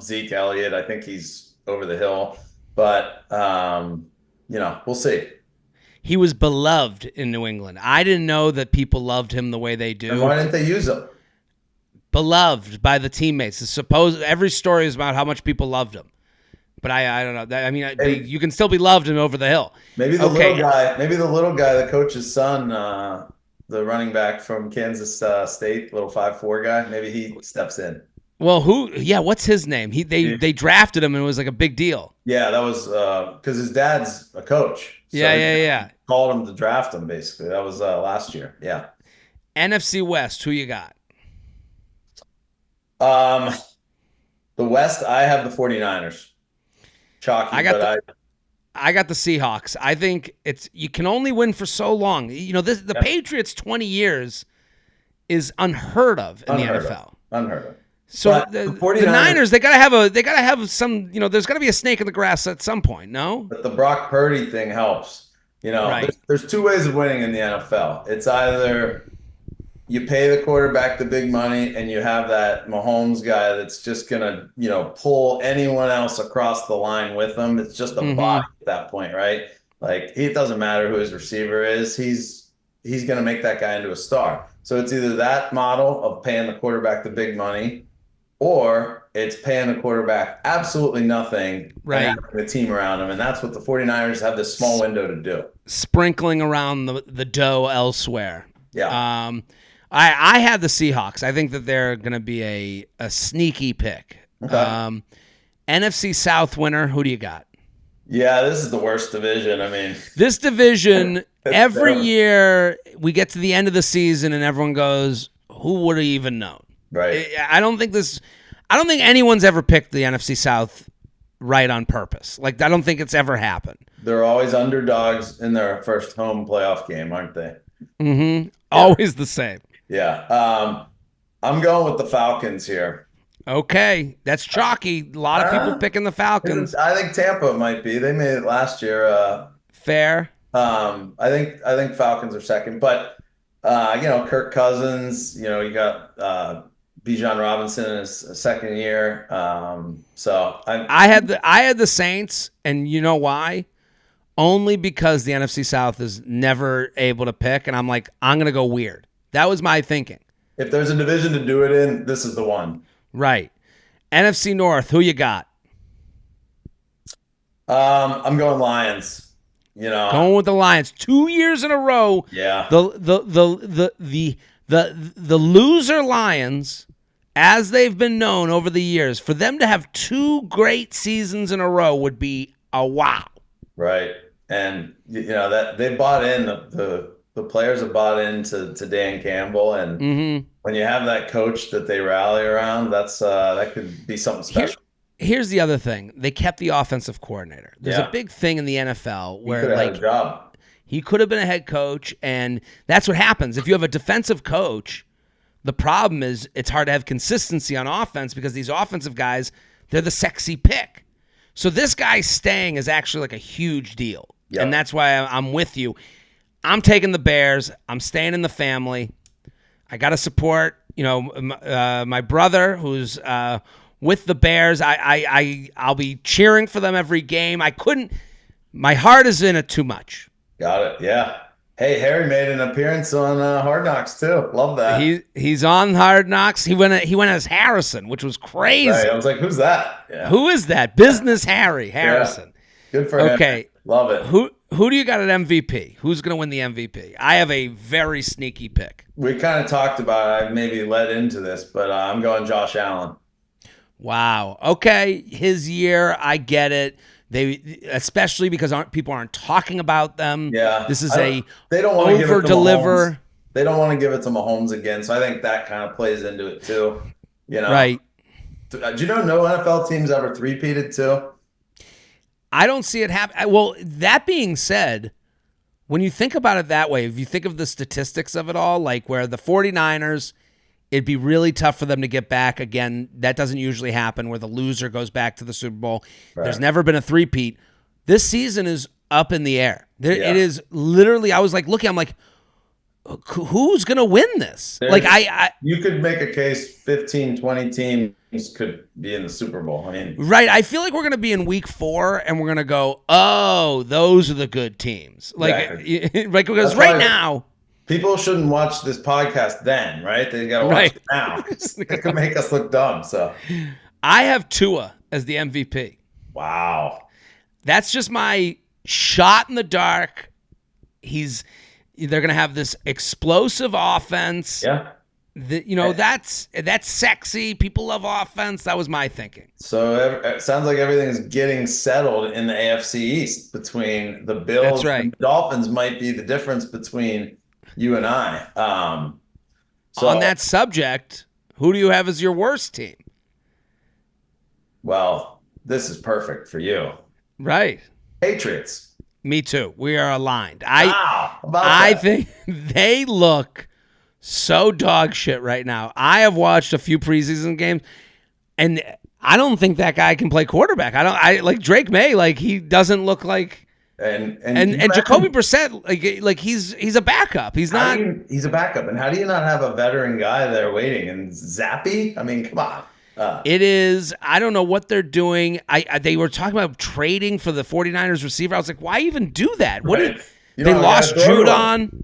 Zeke Elliott. I think he's over the hill, but we'll see. He was beloved in New England. I didn't know that people loved him the way they do. And why didn't they use him? Beloved by the teammates. Every story is about how much people loved him. but I don't know. I mean, you can still be loved and over the hill. Maybe the little guy, the coach's son, the running back from Kansas State, little 5'4" guy. Maybe he steps in. Well, what's his name? They drafted him and it was like a big deal. Yeah, that was because his dad's a coach. So yeah. Called him to draft him, basically. That was last year. Yeah. NFC West, who you got? The West, I have the 49ers. Chalky, I got the Seahawks. I think you can only win for so long. The Patriots 20 years is unheard of in the NFL. Unheard of. So the Niners, they gotta have some. There's gotta be a snake in the grass at some point. No, but the Brock Purdy thing helps. Right. There's two ways of winning in the NFL. It's either you pay the quarterback the big money and you have that Mahomes guy that's just gonna pull anyone else across the line with him. It's just a body at that point, right? Like it doesn't matter who his receiver is. He's gonna make that guy into a star. So it's either that model of paying the quarterback the big money, or it's paying the quarterback absolutely nothing, right? And having the team around him, and that's what the 49ers have this small window to do. Sprinkling around the dough elsewhere. Yeah. I had the Seahawks. I think that they're going to be a sneaky pick. Okay. NFC South winner, who do you got? Yeah, this is the worst division. I mean, this division, every year we get to the end of the season and everyone goes, who would have even known? Right. I don't think anyone's ever picked the NFC South right on purpose. Like, I don't think it's ever happened. They're always underdogs in their first home playoff game, aren't they? Mm-hmm. Yeah. Always the same. Yeah. I'm going with the Falcons here. Okay. That's chalky. A lot of people picking the Falcons. I think Tampa might be. They made it last year. Fair. I think Falcons are second, but Kirk Cousins, you got Bijan Robinson in his second year. So I had the Saints, and you know why? Only because the NFC South is never able to pick, and I'm like, I'm gonna go weird. That was my thinking. If there's a division to do it in, this is the one. Right. NFC North, who you got? I'm going Lions. Going with the Lions 2 years in a row. Yeah. The loser Lions, as they've been known over the years, for them to have 2 great seasons in a row would be a wow. Right. And that they bought in, the players have bought into Dan Campbell, and when you have that coach that they rally around, that could be something special. Here's the other thing. They kept the offensive coordinator. There's a big thing in the NFL where he could have been a head coach, and that's what happens. If you have a defensive coach, the problem is it's hard to have consistency on offense because these offensive guys, they're the sexy pick. So this guy staying is actually like a huge deal. Yep. And that's why I'm with you. I'm taking the Bears. I'm staying in the family. I got to support, my brother who's with the Bears. I'll be cheering for them every game. My heart is in it too much. Got it. Yeah. Hey, Harry made an appearance on Hard Knocks too. Love that. He's on Hard Knocks. He went as Harrison, which was crazy. Right. I was like, who's that? Yeah. Who is that? Business Harry Harrison. Yeah. Good for him. Okay. Love it. Who do you got at MVP? Who's going to win the MVP? I have a very sneaky pick. We kind of talked about it. I maybe led into this, but I'm going Josh Allen. Wow. Okay. His year, I get it. Especially because people aren't talking about them. Yeah. This is they don't want to over-deliver. They don't want to give it to Mahomes again, so I think that kind of plays into it too. Right. Do you know no NFL teams ever three-peated too? I don't see it happen. Well, that being said, when you think about it that way, if you think of the statistics of it all, like where the 49ers, it'd be really tough for them to get back again. That doesn't usually happen where the loser goes back to the Super Bowl. Right. There's never been a three-peat. This season is up in the air. It is literally, I was like looking, I'm like, who's going to win this? You could make a case 15, 20 teams could be in the Super Bowl. I mean, right. I feel like we're going to be in week 4 and we're going to go, oh, those are the good teams. Because right now, people shouldn't watch this podcast then, right? They got to watch it now. It could make us look dumb. So I have Tua as the MVP. Wow. That's just my shot in the dark. They're going to have this explosive offense. Yeah. That's sexy. People love offense. That was my thinking. So it sounds like everything's getting settled in the AFC East between the Bills. That's right. And the Dolphins might be the difference between you and I. On that subject, who do you have as your worst team? Well, this is perfect for you. Right. Patriots. Me too. We are aligned. I think they look so dog shit right now. I have watched a few preseason games, and I don't think that guy can play quarterback. I like Drake May. Like, he doesn't look like. And Jacoby Brissett, like he's a backup. He's not. He's a backup. And how do you not have a veteran guy there waiting? And Zappy? I mean, come on. It is. I don't know what they're doing. They were talking about trading for the 49ers receiver. I was like, why even do that? Right. They lost Judon.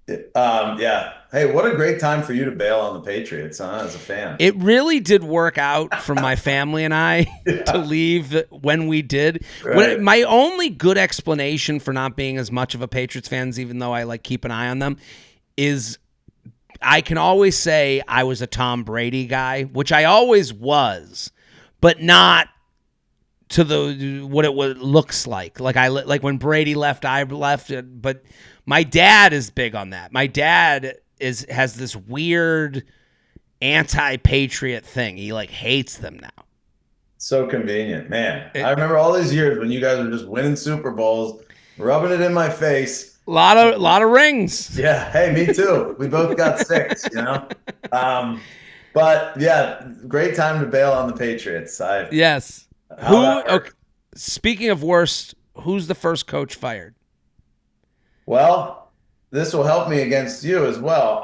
Yeah. Hey, what a great time for you to bail on the Patriots, huh? As a fan. It really did work out for my family and I to leave when we did. Right. My only good explanation for not being as much of a Patriots fan, even though I like keep an eye on them, is I can always say I was a Tom Brady guy, which I always was, but not to what it looks like. Like when Brady left, I left. But my dad is big on that. My dad has this weird anti-Patriot thing. He like hates them now. So convenient, man. I remember all these years when you guys were just winning Super Bowls, rubbing it in my face. A lot of rings. Yeah. Hey, me too. We both got 6, you know? But yeah, great time to bail on the Patriots. Yes. Okay, speaking of worst, who's the first coach fired? Well, this will help me against you as well.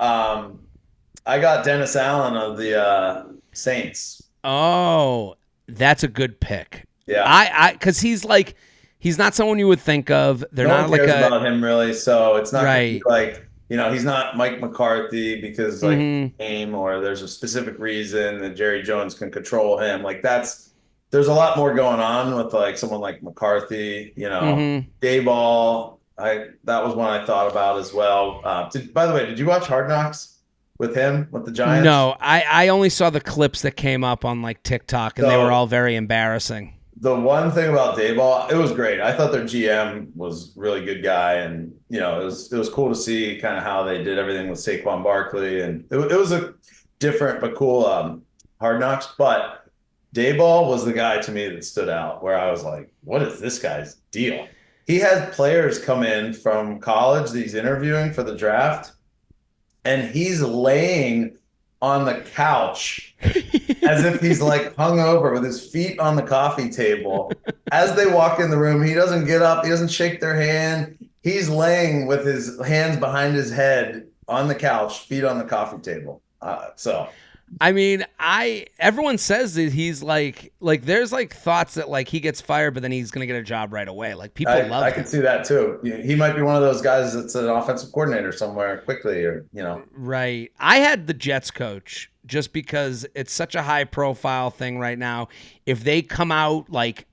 I got Dennis Allen of the Saints. Oh, that's a good pick. Yeah. Because he's not someone you would think of. They're no not one like cares about him really, so it's not right. Like, he's not Mike McCarthy because game or there's a specific reason that Jerry Jones can control him. Like there's a lot more going on with like someone like McCarthy, Dayball. That was one I thought about as well. By the way, did you watch Hard Knocks with him, with the Giants? No, I only saw the clips that came up on like TikTok, and they were all very embarrassing. The one thing about Dayball, it was great. I thought their GM was a really good guy, and it was cool to see kind of how they did everything with Saquon Barkley, and it was a different but cool Hard Knocks. But Dayball was the guy to me that stood out, where I was like, what is this guy's deal? He had players come in from college that he's interviewing for the draft, and he's laying on the couch as if he's like hung over with his feet on the coffee table. As they walk in the room, he doesn't get up. He doesn't shake their hand. He's laying with his hands behind his head on the couch, feet on the coffee table. I mean, everyone says that he's like there's like thoughts that like he gets fired, but then he's gonna get a job right away. Like people love him. I can see that too. He might be one of those guys that's an offensive coordinator somewhere quickly, or Right. I had the Jets coach just because it's such a high profile thing right now. If they come out like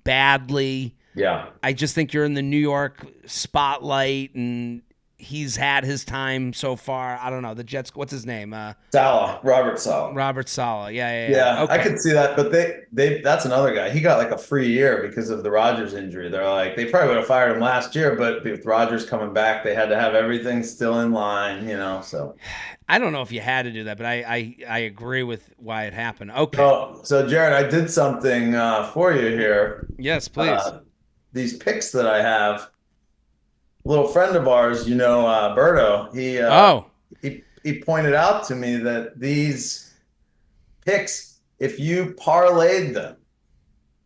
badly, yeah, I just think you're in the New York spotlight, and he's had his time so far. I don't know. The Jets, what's his name? Robert Saleh. Robert Saleh. Yeah. Yeah, okay. I could see that. But that's another guy. He got like a free year because of the Rodgers injury. They're like, they probably would have fired him last year, but with Rodgers coming back, they had to have everything still in line, so. I don't know if you had to do that, but I agree with why it happened. Okay. So Jared, I did something for you here. Yes, please. These picks that I have, a little friend of ours, Berto, he pointed out to me that these picks, if you parlayed them,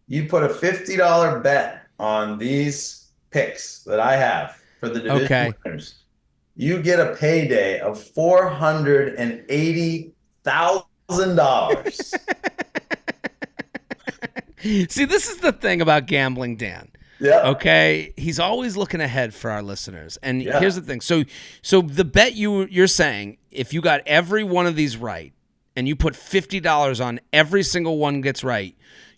you put a $50 bet on these picks that I have for the division winners. You get a payday of $480,000. See, this is the thing about Gambling Dan. Yeah. Okay. He's always looking ahead for our listeners. And here's the thing. So the bet you're saying, if you got every one of these right and you put $50 on every single one gets right,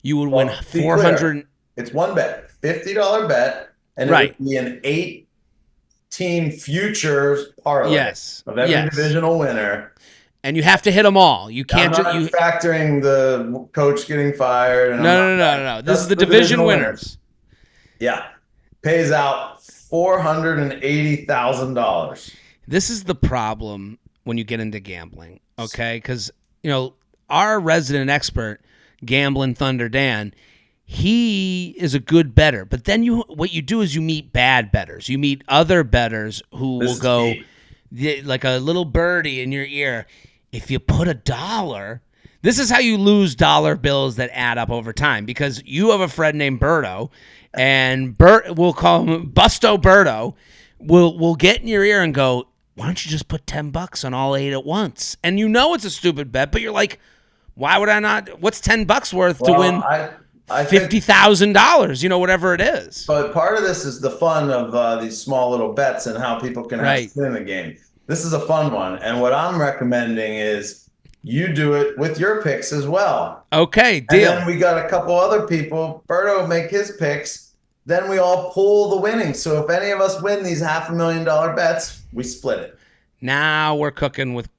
you would win Well, be 400. clear, it's one bet, $50 bet, and Right. it would be an 8-team futures parlay Yes. of every Yes. divisional winner. And you have to hit them all. You I'm can't not just factoring the coach getting fired. And no. This is the division divisional winners. Yeah. Pays out $480,000. This is the problem when you get into gambling, okay? Because, our resident expert, Gamblin Thunder Dan, he is a good bettor. But then what you do is you meet bad bettors. You meet other bettors who will go like a little birdie in your ear. If you put $1, this is how you lose dollar bills that add up over time, because you have a friend named Berto, and we'll call him Busto Berto, will get in your ear and go, why don't you just put $10 on all 8 at once? And it's a stupid bet, but you're like, why would I not? What's $10 worth to win $50,000? Whatever it is. But part of this is the fun of these small little bets and how people can have skin in the game. This is a fun one, and what I'm recommending is you do it with your picks as well. Okay, deal. And then we got a couple other people. Berto make his picks. Then we all pool the winnings. So if any of us win these $500,000 bets, we split it. Now we're cooking with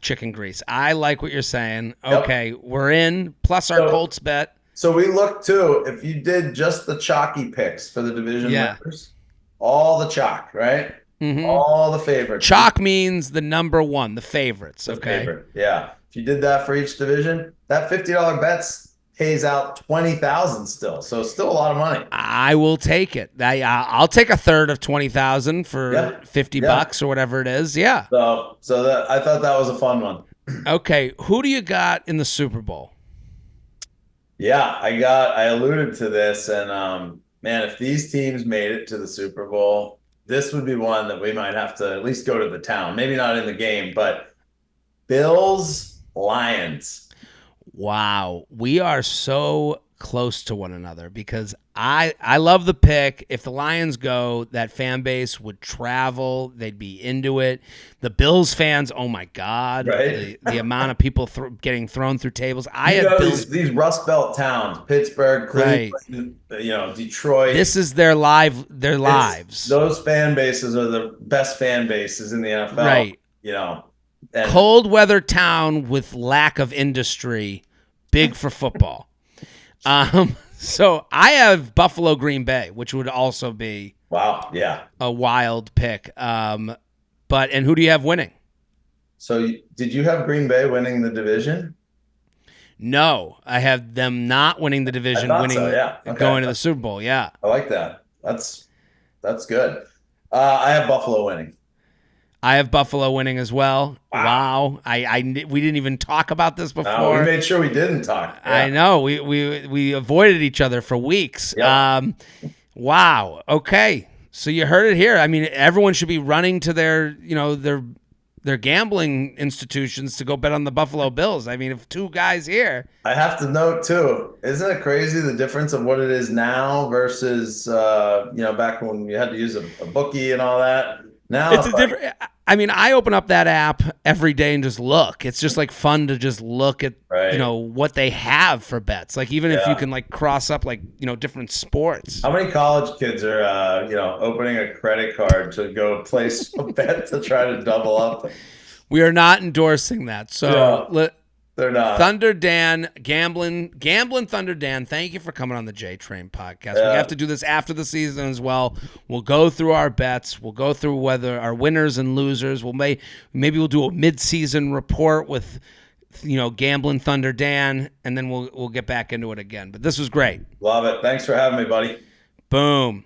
chicken grease. I like what you're saying. Okay, we're in, plus our Colts bet. So we look too, if you did just the chalky picks for the division winners, all the chalk, right? Mm-hmm. All the favorites. Chalk means the number one, the favorites. The favorite, yeah. If you did that for each division, that $50 bets pays out $20,000 still. So still a lot of money. I will take it. I'll take a third of $20,000 for $50 or whatever it is. Yeah. So I thought that was a fun one. Okay, who do you got in the Super Bowl? Yeah, I alluded to this, and man, if these teams made it to the Super Bowl, this would be one that we might have to at least go to the town. Maybe not in the game, but Bills, Lions. Wow. We are so close to one another, because I love the pick. If the Lions go, that fan base would travel. They'd be into it. The Bills fans, oh my God, right? the amount of people getting thrown through tables. These Rust Belt towns, Pittsburgh, Cleveland, Detroit. This is their lives. Those fan bases are the best fan bases in the NFL. Right. Cold weather town with lack of industry, big for football. So I have Buffalo Green Bay, which would also be a wild pick. And who do you have winning? So did you have Green Bay winning the division? No, I have them not winning the division, going to the Super Bowl. Yeah, I like that. That's good. I have Buffalo winning. I have Buffalo winning as well. Wow. We didn't even talk about this before. No, we made sure we didn't talk. Yeah. I know. We avoided each other for weeks. Yep. Wow. Okay. So you heard it here. I mean, everyone should be running to their gambling institutions to go bet on the Buffalo Bills. I mean, if two guys here. I have to note too, isn't it crazy the difference of what it is now versus back when you had to use a bookie and all that? Now it's a different. I mean, I open up that app every day and just look. It's just like fun to just look at what they have for bets. Like even if you can like cross up like different sports. How many college kids are opening a credit card to go place a bet to try to double up? We are not endorsing that. So they're not. Thunder Dan, Gamblin Thunder Dan, thank you for coming on the JTrain Podcast. Yeah. We have to do this after the season as well. We'll go through our bets. We'll go through whether our winners and losers. Maybe we'll do a mid-season report with Gamblin Thunder Dan, and then we'll get back into it again. But this was great. Love it. Thanks for having me, buddy. Boom.